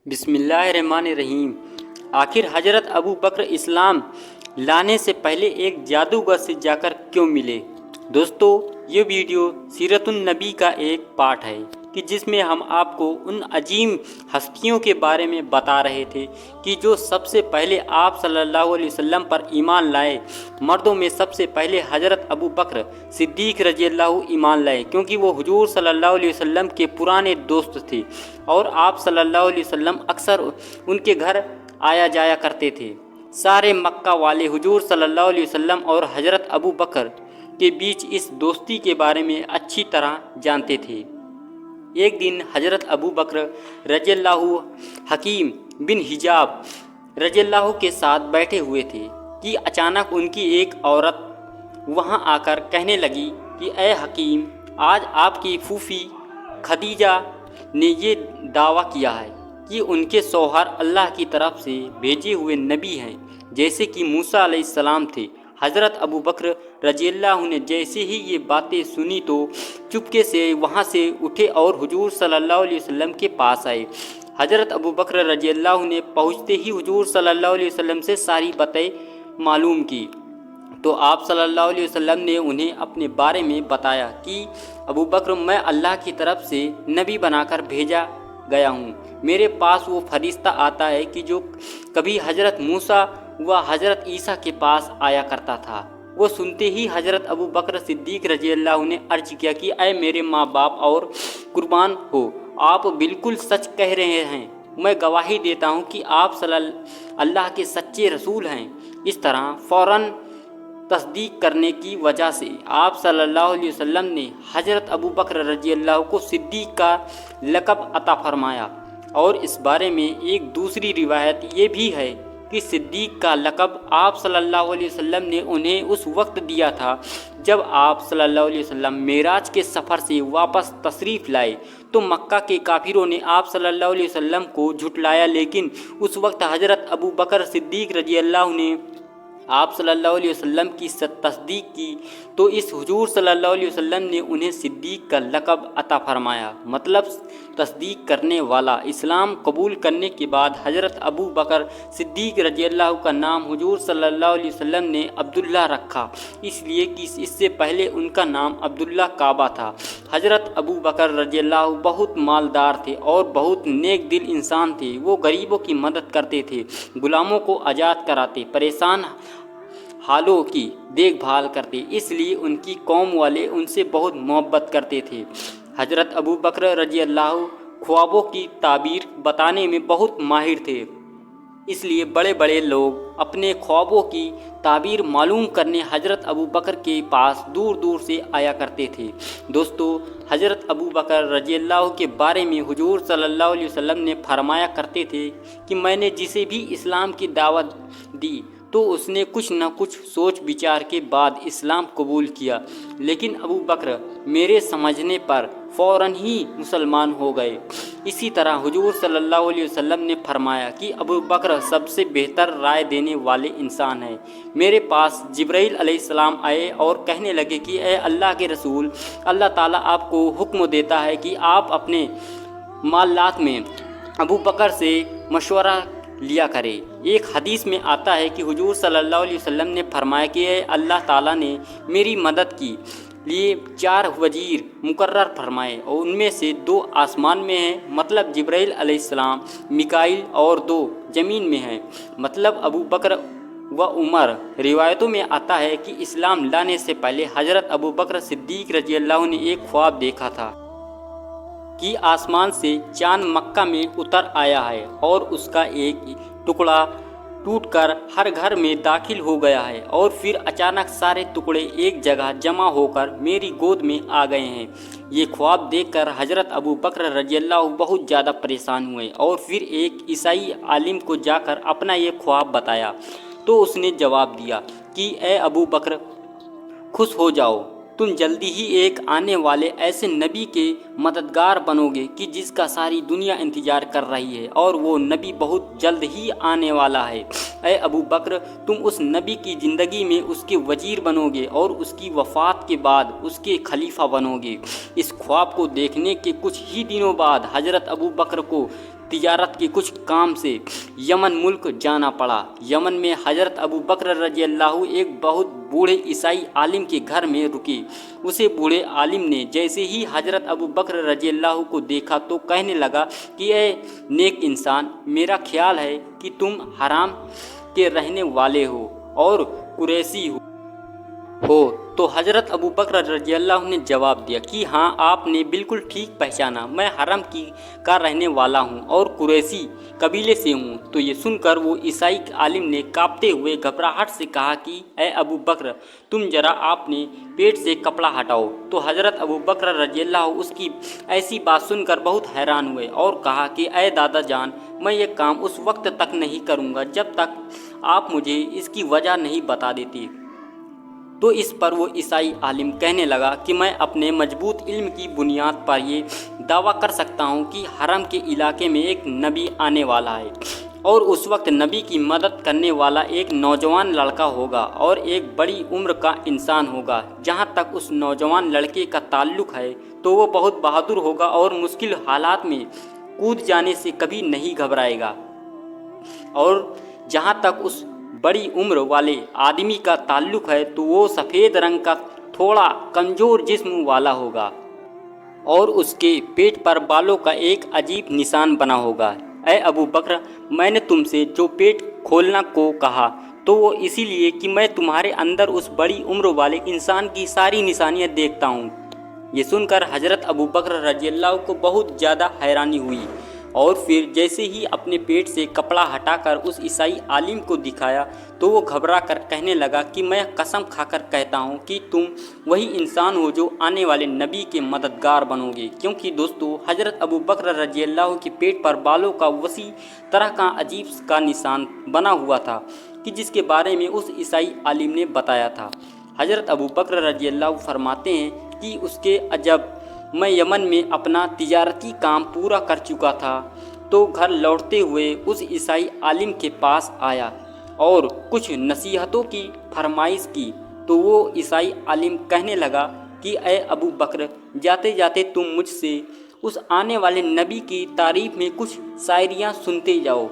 बिस्मिल्लाहिर्रहमानिर्रहीम। आखिर हज़रत अबू बकर इस्लाम लाने से पहले एक जादूगर से जाकर क्यों मिले? दोस्तों, ये वीडियो सीरतुन नबी का एक पार्ट है कि जिसमें हम आपको उन अजीम हस्तियों के बारे में बता रहे थे कि जो सबसे पहले आप सल्लल्लाहु अलैहि वसल्लम पर ईमान लाए। मर्दों में सबसे पहले हज़रत अबू बकर सिद्दीक़ रज़ियल्लाहु ईमान लाए, क्योंकि वो हुजूर सल्लल्लाहु अलैहि वसल्लम के पुराने दोस्त थे और आप सल्लल्लाहु अलैहि वसल्लम अक्सर उनके घर आया जाया करते थे। सारे मक्का वाले हुजूर सल्लल्लाहु अलैहि वसल्लम और हज़रत अबू बकर के बीच इस दोस्ती के बारे में अच्छी तरह जानते थे। एक दिन हज़रत अबू बकर रज़ियल्लाहु हकीम बिन हिजाब रज़ियल्लाहु के साथ बैठे हुए थे कि अचानक उनकी एक औरत वहां आकर कहने लगी कि ए हकीम, आज आपकी फूफी खदीजा ने ये दावा किया है कि उनके शौहर अल्लाह की तरफ से भेजे हुए नबी हैं, जैसे कि मूसा अलैहिस्सलाम थे। हज़रत अबू बकर रज़ियल्लाहु ने जैसे ही ये बातें सुनी तो चुपके से वहाँ से उठे और हुजूर सल्लल्लाहु अलैहि वसल्लम के पास आए। हज़रत अबू बकर रज़ियल्लाहु ने पहुँचते ही हुजूर सल्लल्लाहु अलैहि वसल्लम से सारी बातें मालूम की तो आप सल्लल्लाहु अलैहि वसल्लम ने उन्हें अपने बारे में बताया कि अबू बकर, मैं अल्लाह की तरफ से नबी बनाकर भेजा गया हूँ। मेरे पास वो फरिश्ता आता है कि जो कभी हज़रत मूसा व हज़रत ईसा के पास आया करता था। वो सुनते ही हज़रत अबू बकर सिद्दीक़ रज़ियल्लाहु ने अर्ज किया कि ऐ मेरे माँ बाप और कुर्बान हो, आप बिल्कुल सच कह रहे हैं। मैं गवाही देता हूँ कि आप अल्लाह के सच्चे रसूल हैं। इस तरह फ़ौरन तस्दीक करने की वजह से आप सल्लल्लाहु अलैहि वसल्लम ने हज़रत अबू बकर रज़ियल्लाहु को सिद्दीक़ का लक़ब अता फरमाया। और इस बारे में एक दूसरी रिवायत ये भी है कि सिद्दीक़ का लक़ब आप सल्लल्लाहु अलैहि वसल्लम ने उन्हें उस वक्त दिया था जब आप सल्लल्लाहु अलैहि वसल्लम मेराज के सफ़र से वापस तशरीफ़ लाए तो मक्का के काफिरों ने आप सल्लल्लाहु अलैहि वसल्लम को झुटलाया, लेकिन उस वक्त हज़रत अबू बकर सिद्दीक़ रज़ियल्लाहु ने आप सल्लल्लाहु अलैहि वसल्लम की तस्दीक की तो इस हुजूर सल्लल्लाहु अलैहि वसल्लम ने उन्हें सिद्दीक़ का लक़ब अता फरमाया, मतलब तस्दीक करने वाला। इस्लाम कबूल करने के बाद हज़रत अबू बकर सिद्दीक़ रज़ियल्लाहु का नाम हुजूर सल्लल्लाहु अलैहि वसल्लम ने अब्दुल्ला रखा, इसलिए कि इससे पहले उनका नाम अब्दुल्ला काबा था। हज़रत अबू बकर रज़ियल्लाहु बहुत मालदार थे और बहुत नेक दिल इंसान थे। वो गरीबों की मदद करते थे, गुलामों को आज़ाद कराते, परेशान हालों की देखभाल करते, इसलिए उनकी कौम वाले उनसे बहुत मोहब्बत करते थे। हज़रत अबू बकर रज़ियल्लाहु ख्वाबों की ताबीर बताने में बहुत माहिर थे, इसलिए बड़े बड़े लोग अपने ख्वाबों की ताबीर मालूम करने हज़रत अबू बकर के पास दूर दूर से आया करते थे। दोस्तों, हज़रत अबू बकर रज़ियल्लाहु के बारे में हुजूर सल्लल्लाहु अलैहि वसल्लम ने फरमाया करते थे कि मैंने जिसे भी इस्लाम की दावत दी तो उसने कुछ न कुछ सोच विचार के बाद इस्लाम कबूल किया, लेकिन अबू बकर मेरे समझने पर फ़ौरन ही मुसलमान हो गए। इसी तरह हुजूर सल्लल्लाहु अलैहि वसल्लम ने फरमाया कि अबू बकर सबसे बेहतर राय देने वाले इंसान हैं। मेरे पास जिब्राइल अलैहिस्सलाम आए और कहने लगे कि ए अल्लाह के रसूल, अल्लाह ताला आपको हुक्म देता है कि आप अपने मालात में अबू बकर से मशवरा लिया करे। एक हदीस में आता है कि हुजूर सल्लल्लाहु अलैहि वसल्लम ने फरमाया कि अल्लाह ताला ने मेरी मदद की लिए 4 वजीर मुकर्रर फरमाए और उनमें से 2 आसमान में हैं, मतलब जिब्राइल अलैहिस्सलाम, मिकाइल, और 2 ज़मीन में हैं, मतलब अबू बकर व उमर। रिवायतों में आता है कि इस्लाम लाने से पहले हज़रत अबू बकर सिद्दीक़ रज़ियल्लाहु ने एक ख्वाब देखा था कि आसमान से चाँद मक्का में उतर आया है और उसका एक टुकड़ा टूटकर हर घर में दाखिल हो गया है और फिर अचानक सारे टुकड़े एक जगह जमा होकर मेरी गोद में आ गए हैं। ये ख्वाब देखकर हज़रत अबू बकर रज़ियल्लाहु बहुत ज़्यादा परेशान हुए और फिर एक ईसाई आलिम को जाकर अपना ये ख्वाब बताया तो उसने जवाब दिया कि ए अबू बकर, खुश हो जाओ, तुम जल्दी ही एक आने वाले ऐसे नबी के मददगार बनोगे कि जिसका सारी दुनिया इंतज़ार कर रही है और वो नबी बहुत जल्द ही आने वाला है। ऐ अबू बकर, तुम उस नबी की ज़िंदगी में उसके वजीर बनोगे और उसकी वफ़ात के बाद उसके खलीफा बनोगे। इस ख्वाब को देखने के कुछ ही दिनों बाद हज़रत अबू बकर को तिजारत के कुछ काम से यमन मुल्क जाना पड़ा। यमन में हज़रत अबू बकर रजी अल्लाह एक बहुत बूढ़े ईसाई आलिम के घर में रुके। उसे बूढ़े आलिम ने जैसे ही हज़रत अबू बकर रजी अल्लाह को देखा तो कहने लगा कि ए नेक इंसान, मेरा ख्याल है कि तुम हराम के रहने वाले हो और कुरैशी हो। तो हज़रत अबू बकर रज़ी अल्लाह ने जवाब दिया कि हाँ, आपने बिल्कुल ठीक पहचाना, मैं हरम का रहने वाला हूँ और कुरैशी कबीले से हूँ। तो ये सुनकर वो ईसाई आलिम ने कांपते हुए घबराहट से कहा कि ए अबू बकर, तुम जरा आपने पेट से कपड़ा हटाओ। तो हज़रत अबू बकर रज़ी अल्लाह उसकी ऐसी बात सुनकर बहुत हैरान हुए और कहा कि ए दादा जान, मैं ये काम उस वक्त तक नहीं करूँगा जब तक आप मुझे इसकी वजह नहीं बता देती। तो इस पर वो ईसाई आलिम कहने लगा कि मैं अपने मजबूत इल्म की बुनियाद पर ये दावा कर सकता हूँ कि हरम के इलाके में एक नबी आने वाला है और उस वक्त नबी की मदद करने वाला एक नौजवान लड़का होगा और एक बड़ी उम्र का इंसान होगा। जहाँ तक उस नौजवान लड़के का ताल्लुक़ है तो वो बहुत बहादुर होगा और मुश्किल हालात में कूद जाने से कभी नहीं घबराएगा। और जहाँ तक उस बड़ी उम्र वाले आदमी का ताल्लुक़ है तो वो सफ़ेद रंग का थोड़ा कमज़ोर जिस्म वाला होगा और उसके पेट पर बालों का एक अजीब निशान बना होगा। ऐ अबू बकर, मैंने तुमसे जो पेट खोलना को कहा तो वो इसीलिए कि मैं तुम्हारे अंदर उस बड़ी उम्र वाले इंसान की सारी निशानियाँ देखता हूँ। ये सुनकर हज़रत अबू बकर रज़ी अल्लाह को बहुत ज़्यादा हैरानी हुई और फिर जैसे ही अपने पेट से कपड़ा हटाकर उस ईसाई आलिम को दिखाया तो वो घबरा कर कहने लगा कि मैं कसम खाकर कहता हूँ कि तुम वही इंसान हो जो आने वाले नबी के मददगार बनोगे। क्योंकि दोस्तों, हज़रत अबू बकर रज़ी अल्लाह के पेट पर बालों का वसी तरह का अजीब का निशान बना हुआ था कि जिसके बारे में उस ईसाई आलिम ने बताया था। हज़रत अबू बकर रज़ी अल्लाह फरमाते हैं कि उसके अजब मैं यमन में अपना तिजारती काम पूरा कर चुका था तो घर लौटते हुए उस ईसाई आलिम के पास आया और कुछ नसीहतों की फरमाइश की। तो वो ईसाई आलिम कहने लगा कि ए अबू बकर, जाते जाते तुम मुझसे उस आने वाले नबी की तारीफ़ में कुछ शायरियाँ सुनते जाओ।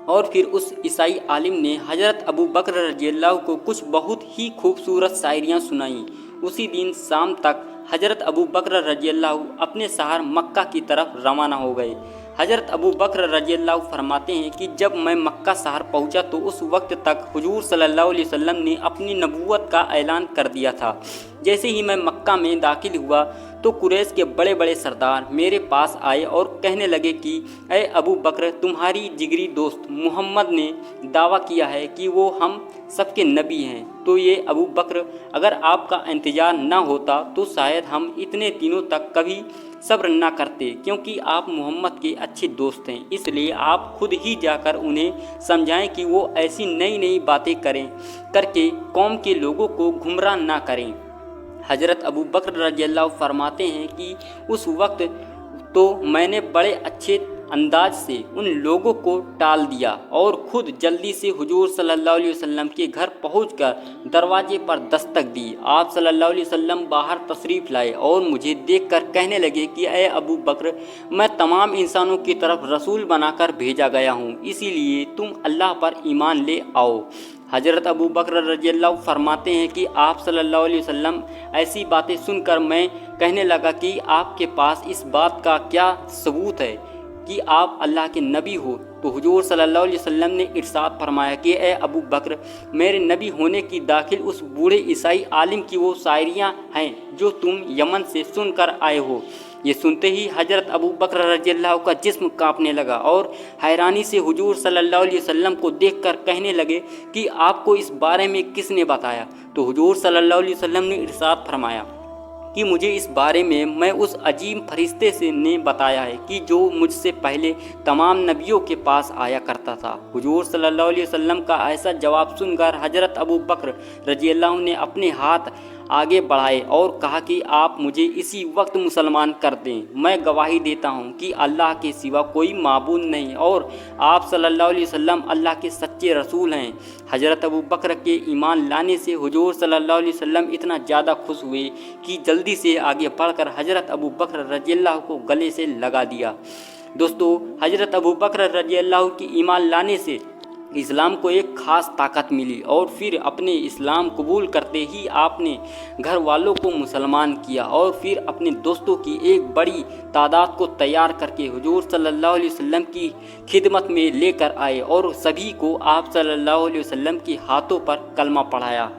और फिर उस ईसाई आलिम ने हज़रत अबू बकर रज़ी अल्लाह को कुछ बहुत ही खूबसूरत शायरियाँ सुनाईं। उसी दिन शाम तक हज़रत अबू बकर रज़ी अल्लाह अपने शहर मक्का की तरफ रवाना हो गए। हज़रत अबू बकर रज़ी अल्लाह फरमाते हैं कि जब मैं मक्का शहर पहुंचा तो उस वक्त तक हुजूर सल्लल्लाहु अलैहि वसल्लम ने अपनी नबूवत का ऐलान कर दिया था। जैसे ही मैं मक्का में दाखिल हुआ तो कुरैश के बड़े बड़े सरदार मेरे पास आए और कहने लगे कि ए अबू बकर, तुम्हारी जिगरी दोस्त मोहम्मद ने दावा किया है कि वो हम सबके नबी हैं। तो ये अबू बकर, अगर आपका इंतज़ार न होता तो शायद हम इतने दिनों तक कभी सब्र न करते, क्योंकि आप मोहम्मद के अच्छे दोस्त हैं। इसलिए आप खुद ही जाकर उन्हें समझाएं कि वो ऐसी नई नई बातें करके कौम के लोगों को गुमराह ना करें। हज़रत अबू बकर रज़ी अल्लाह फरमाते हैं कि उस वक्त तो मैंने बड़े अच्छे अंदाज से उन लोगों को टाल दिया और ख़ुद जल्दी से हुजूर सल्लल्लाहु अलैहि वसल्लम के घर पहुंचकर दरवाजे पर दस्तक दी। आप सल्लल्लाहु अलैहि वसल्लम बाहर तशरीफ़ लाए और मुझे देखकर कहने लगे कि ए अबू बकर, मैं तमाम इंसानों की तरफ रसूल बनाकर भेजा गया हूँ, इसीलिए तुम अल्लाह पर ईमान ले आओ। हज़रत अबू बकर रज़ी अल्लाह फरमाते हैं कि आप सल्लल्लाहु अलैहि वसल्लम ऐसी बातें सुनकर मैं कहने लगा कि आपके पास इस बात का क्या सबूत है कि आप अल्लाह के नबी हो। तो हुजूर सल्लल्लाहु अलैहि वसल्लम ने इरशाद फरमाया कि ए अबू बकर, मेरे नबी होने की दाखिल उस बूढ़े ईसाई आलिम की वो शायरियाँ हैं जो तुम यमन से सुनकर आए हो। ये सुनते ही हज़रत अबू बकर रज़ी अल्लाह का जिस्म काँपने लगा और हैरानी से हुजूर सल्लल्लाहु अलैहि वसल्लम को देखकर कहने लगे कि आपको इस बारे में किसने बताया। तो हुजूर सल्लल्लाहु अलैहि वसल्लम ने इरशाद फरमाया कि मुझे इस बारे में मैं उस अजीम फरिश्ते से ने बताया है कि जो मुझसे पहले तमाम नबियों के पास आया करता था। हुजूर सल्लल्लाहु अलैहि वसल्लम का ऐसा जवाब सुनकर हज़रत अबू बकर रज़ी अल्लाह ने अपने हाथ आगे बढ़ाए और कहा कि आप मुझे इसी वक्त मुसलमान कर दें। मैं गवाही देता हूँ कि अल्लाह के सिवा कोई माबूद नहीं और आप सल्लल्लाहु अलैहि वसल्लम अल्लाह के सच्चे रसूल हैं। हज़रत अबू बकर के ईमान लाने से हुजूर सल्लल्लाहु अलैहि वसल्लम इतना ज़्यादा खुश हुए कि जल्दी से आगे बढ़कर हज़रत अबू बकर रज़ी अल्लाह को गले से लगा दिया। दोस्तों हज़रत अबू बकर रजी अल्लाह की ईमान लाने से इस्लाम को एक ख़ास ताकत मिली और फिर अपने इस्लाम कबूल करते ही आपने घर वालों को मुसलमान किया और फिर अपने दोस्तों की एक बड़ी तादाद को तैयार करके हुजूर सल्लल्लाहु अलैहि वसल्लम की खिदमत में लेकर आए और सभी को आप सल्लल्लाहु अलैहि वसल्लम के हाथों पर कलमा पढ़ाया।